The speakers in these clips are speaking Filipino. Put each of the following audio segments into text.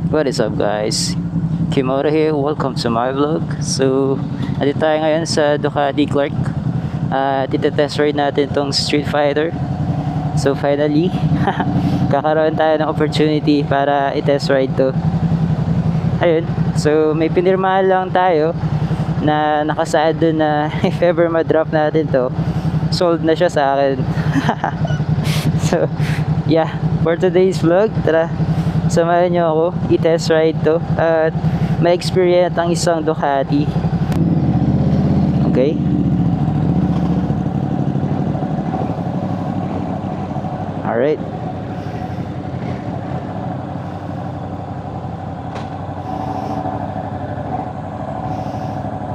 What is up guys? Kimura here, welcome to my vlog. So, nandito tayo ngayon sa Ducati Clark. Test ride natin itong Street Fighter. So finally, kakaroon tayo ng opportunity para i-test ride to. Ayun, so may pinirmahan lang tayo na nakasaad dun na if ever ma-drop natin to, sold na siya sa akin. So, yeah, for today's vlog, tara, samahan nyo ako, i-test ride to at ma-experience ang isang Ducati. Okay? Alright.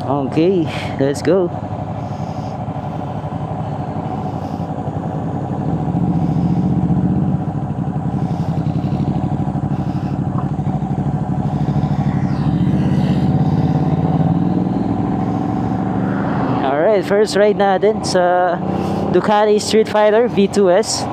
Okay, let's go. Alright, first ride natin sa Ducati Street Fighter V2S.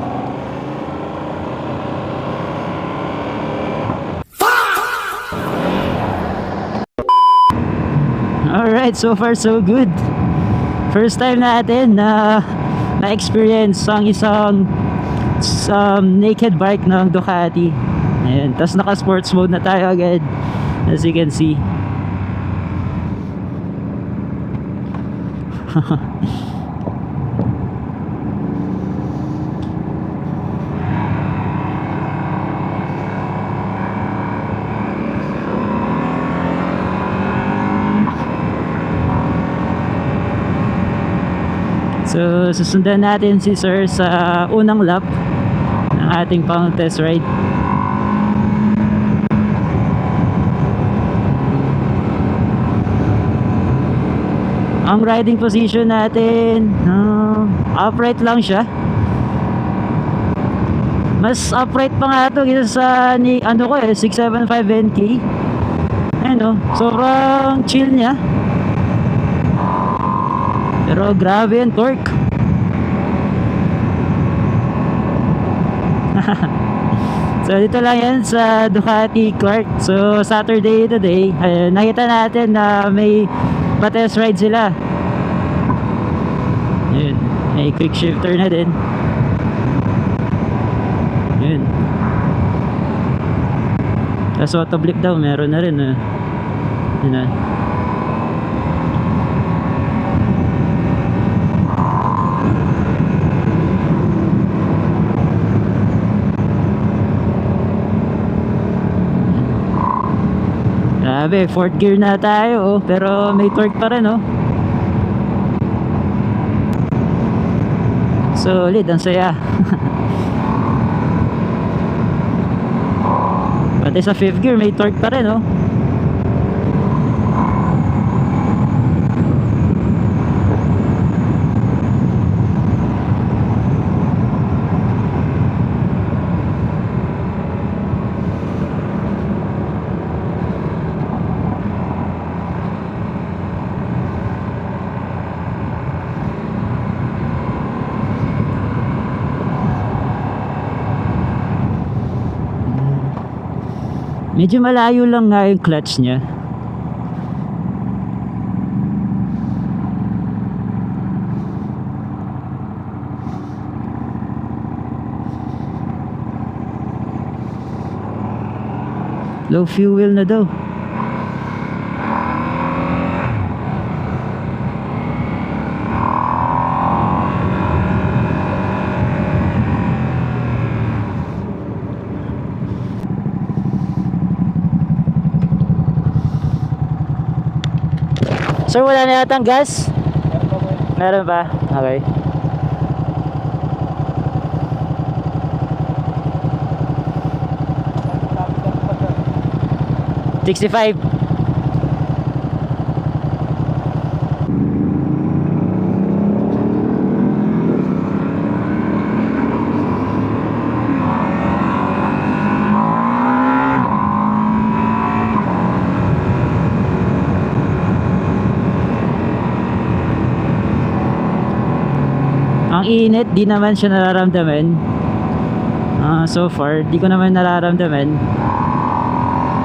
Alright, so far so good. First time natin na na-experience ang isang naked bike ng Ducati. Ayan, tapos naka sports mode na tayo agad, as you can see. So, susundan natin si Sir sa unang lap ng ating pang test ride. Ang riding position natin, upright lang siya. Mas upright pa nga ito kaysa sa ano ko 675 NK. Ano, sobrang chill niya. Pero grabe yung torque. So dito lang yan sa Ducati Clark. So Saturday today, nakita natin na may pa-test ride sila. Yun, may quick shifter na din. Yun. Tapos auto blip daw, meron na rin. Yun na. Grabe, 4th gear na tayo, pero may torque pa rin, Solid, ang saya. Pati sa 5th gear may torque pa rin, Medyo malayo lang nga yung clutch niya. Low fuel na daw. Sir, wala na yatang gas? Meron pa? Okay. $65. Ang init, di naman siya nararamdaman. So far, di ko naman nararamdaman.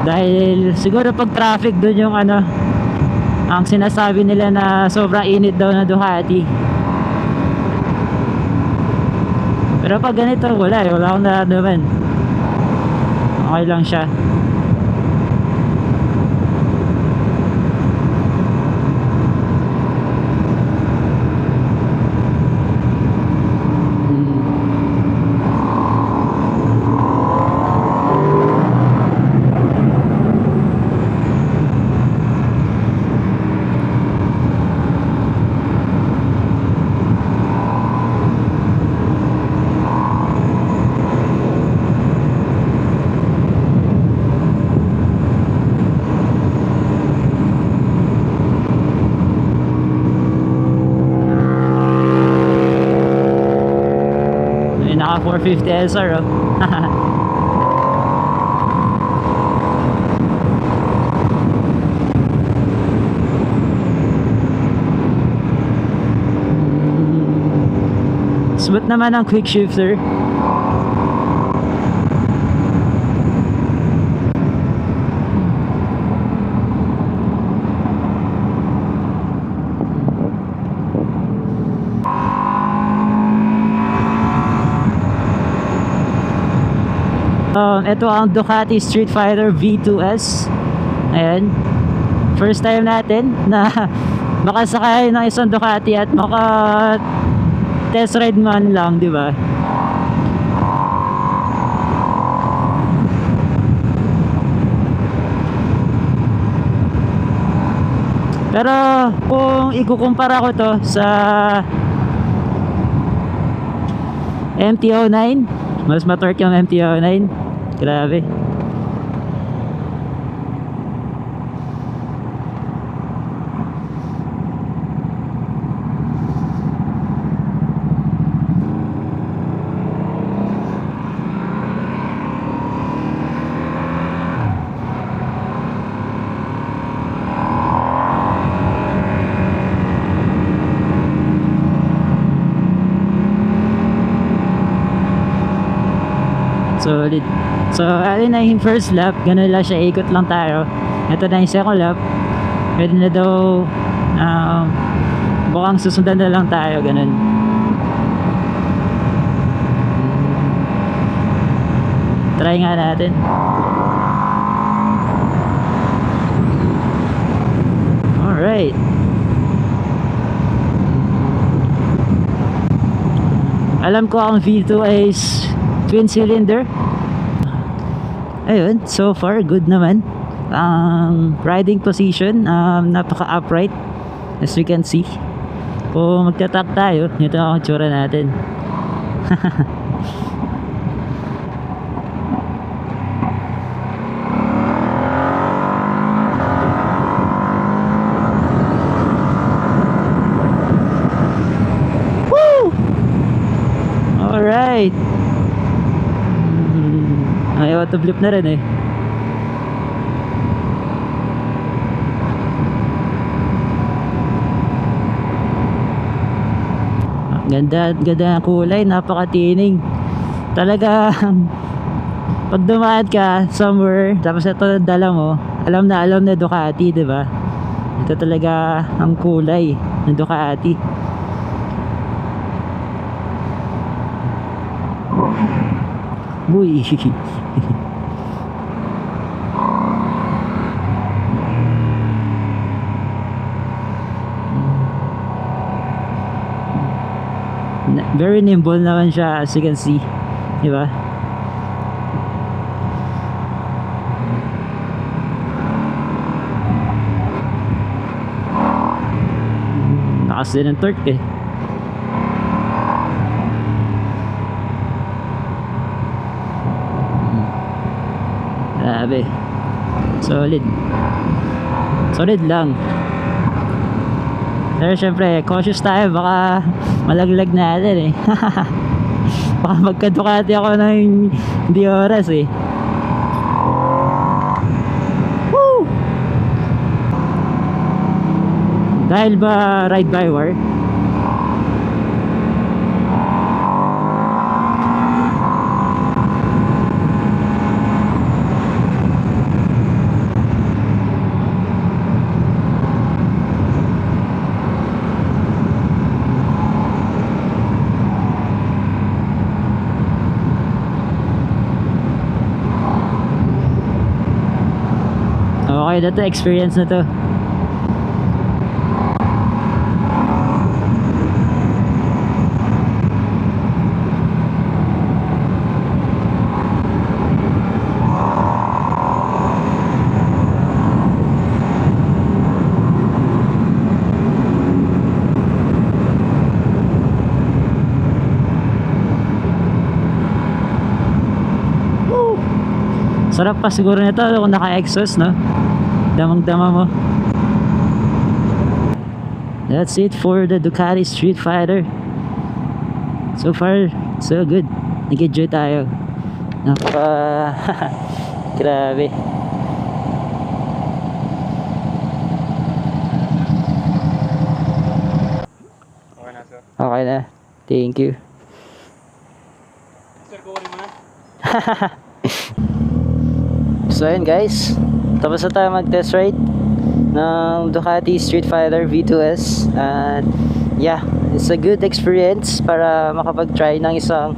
Dahil siguro pag traffic doon yung ano, ang sinasabi nila na sobrang init daw na Ducati. Pero pag ganito wala akong nararamdaman. Okay lang siya. Naka 450 SR oh. Smooth naman ang quick shifter. Ito ang Ducati Street Fighter V2S. Ayan. First time natin na makasakay ng isang Ducati at maka test ride man lang, di ba? Pero kung ikukumpara ko to sa MT-09, mas matorque yung MT-09. Grabe. Solid. So, alin na yung first lap, ganun lang siya, ikot lang tayo. Ito na yung second lap. Pwede na daw, bukang susundan na lang tayo, ganun. Try nga natin. Alright. Alam ko ang V2 is twin cylinder. Ayun, so far good naman. Ang riding position napaka upright as we can see. Kung magtatak tayo, ito ang tsura natin. Woo! Alright. Ayaw to flip na rin eh. Ganda ang kulay, napakatining. Talaga pag dumaan ka somewhere tapos ito dala mo, alam na Ducati, 'di ba? Ito talaga ang kulay ng Ducati. Uy. Very nimble naman siya as you can see, di ba? Lakas din ng torque eh. Grabe. Solid lang. Pero syempre cautious tayo, baka malaglag natin eh. Baka magka-Ducati ako ng hindi oras eh. Woo! Dahil ba ride by wire? Okay na to, experience na to. Sarap pa siguro nito kung naka-exhaust, no? Damang-dama mo. That's it for the Ducati Street Fighter. So far, so good. Nag-enjoy tayo. Grabe. Okay na, sir. Okay na. Thank you. Sir, kukunin mo na. So ayun guys, tapos na tayo mag-test ride ng Ducati Street Fighter V2S. And yeah, it's a good experience para makapag-try ng isang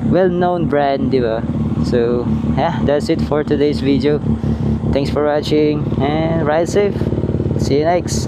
well-known brand, di ba? So yeah, that's it for today's video. Thanks for watching and ride safe. See you next.